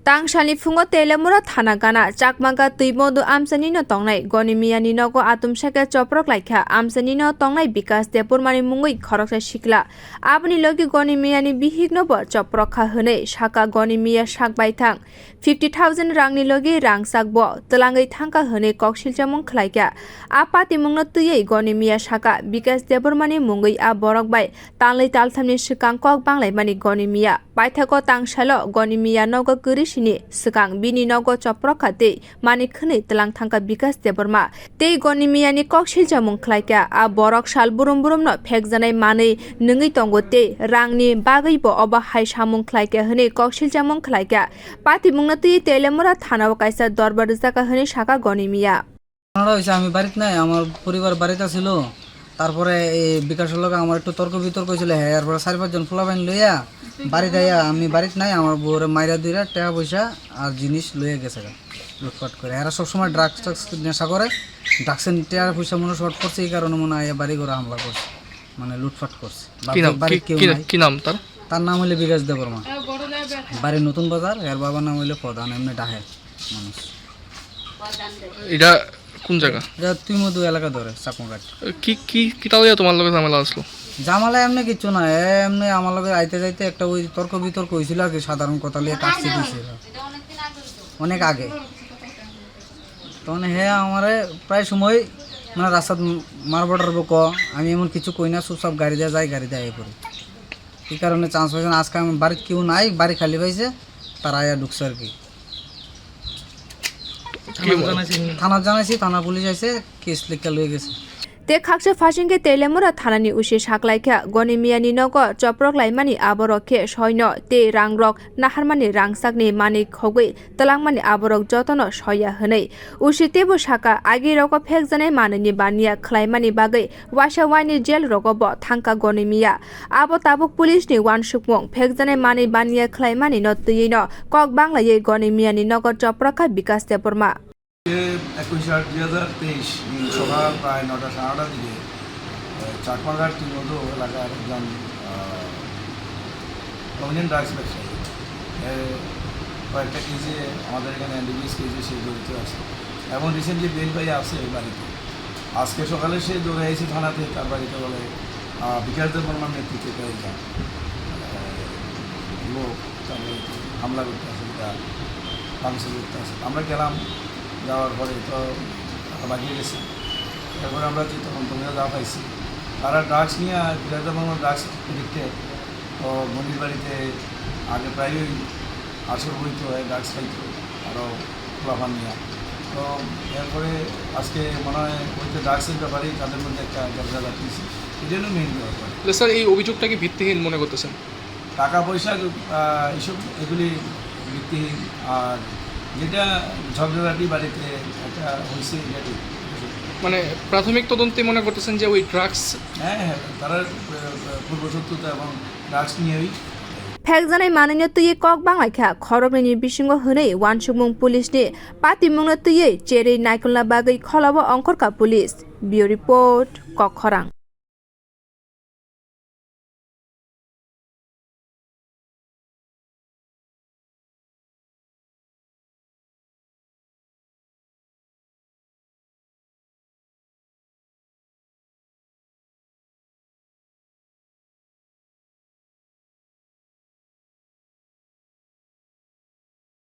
Tang shani phungo Teliamura thana gana chakmaghat twimadhu amchai no tongnai Goni miyani nogo atomsa ke choprob laikha amchai no tongnai Bikash debbarma mwngui khorok sikla aboni logi Goni miyani bihigno bo choprob kha hwnui saka Goni miya sakbai thang 50,000 rangni logi rang sakbo tlangai thangka hwnui silsamwng khwlai a pati mwngno tuyei Goni miya saka Bikash debbarma mwngui a borok bai talai talthamni sikang kok banglai mani Goni miya paithako tang salo Goni miya nogo sini sekang bini nogo choprob khate mani khwnui twlang thangka Bikash debbarma tei Goni miyani silsamwng khwlai a borok sal burum no phekjanai manwi nwngui tongo tei rangni bagui bo oba hai samung khwlai hwnui silsamwng khwlai pati mwngno tui Teliamura thana kaisa dorbar jaka hwnui saka Goni miya আমি বাড়িতে নাই আমার পরিবার বাড়িতে ছিল তারপরে এই বিকাশের লগে আমার একটু তর্ক বিতর্ক হয়েছিল হ্যাঁ এরপরে 4-5 জন ফলাবাইন লইয়া বাড়িতে আইয়া আমি বাড়িতে নাই আমার বউরে মাইরা দুইরা টাকা পয়সা আর জিনিস লইয়া গেছে লুটপাট করে এরা সবসময় ড্রাগস নেশা করে ড্রাগসের টাকা পয়সা মনে শর্ট করছে এই কারণে মনে হয় বাড়ি ঘরে হামলা করছে মানে লুটপাট করছে কি নাম তার নাম হইলে বিকাশ দেববর্মা বাড়ি নতুন বাজার এর বাবার নাম হইলে প্রধান এমনি ডাহে মানুষ এটা কোন জায়গা এটা twimadhu এলাকা ধরে চকমগhat কি কি কি তাও তোমার লগে ঝামেলা আসলো জামালা এমনি কিছু না এমনি আমার লগে আইতে যাইতে একটা ওই তর্ক বিতর্ক হয়েছিল আর কি সাধারণ কথা লিয়ে কাটছি দিয়েছিল অনেক আগে তখন হ্যাঁ আমার প্রায় সময় মানে রাস্তা মারবটার ক আমি এমন কিছু কই না সব গাড়ি দিয়ে যাই গাড়ি দিয়ে পড়ি এই কারণে চান্স পাইছে আজকে আমি বাড়িতে কেউ নাই বাড়ি খালি পাইছে তারা আয়া ঢুকছে আর কি থানা জানাইছি থানা পুলিশ আইছে কেস লিখে লয়ে গেছে te khaksa phasingke Teliamura thanani usi saklaikha Goni miyani nogo choprob laimani aborokhe soino te rangrok naharmani rangsakni mani khogwi twlangmani aborok jotono soiya hwnui usi tebo saka agi roko phekjanai manini baniya khwlaimani bagai wasa waini jail roko bo thangka Goni miya abo tabuk police ni wansokmwng phekjanai mani baniya khwlaimani no tuyei no kok banglai Goni miyani nogo choprob kha Bikash debbarma 21/8/2023 সকাল প্রায় 9:30টার দিকে chakmaghat twimadhu এলাকার একজন prominent drugs ব্যবসায়ী কয়েকটা KG আমাদের এখানে NDBS KG সে জড়িত আছে এবং রিসেন্টলি বেল পাই আছে এই বাড়িতে আজকে সকালে সে দৌড়ে এসে থানাতে তার বাড়িতে বলে বিকাশ দেববর্মার নেতৃত্বে কয়েকটা লোক তাদের হামলা করতে আসে ভাঙচুর করতে আসে আমরা গেলাম যাওয়ার পরে তো বাগিয়ে গেছে এরপরে আমরা যে তখন তোমরা যা পাইছি তারা ড্রাগস নিয়ে বিকাশ দেববর্মার ড্রাগস দেখতে তো মন্দির বাড়িতে আগে প্রায়ই আসর বইতে হয় ড্রাগস খাইতো আরও খোলাফান নিয়ে তো এরপরে আজকে মনে হয় বইতে ড্রাগসের ব্যাপারেই তাদের মধ্যে একটা ঝগড়া লাগিয়েছে এই জন্য মেইন ব্যাপার স্যার এই অভিযোগটা কি ভিত্তিহীন মনে করতেছেন টাকা পয়সা এইসব এগুলি ভিত্তিহীন আর যেটা ঝগড়াটি বাড়িতে একটা হয়েছে মানে প্রাথমিক তদন্তে মনে করতেছেন যে ওই ড্রাগস হ্যাঁ তারা পূর্বশত্রুতা এবং ড্রাগস নিয়েই phekjanai manini tuyei kok banglai khorokni bisingo hwnui wansokmwng police ni pati mwngno tuyei cherei naikolna bagui kholabo ongkorka police bureau report kokhorang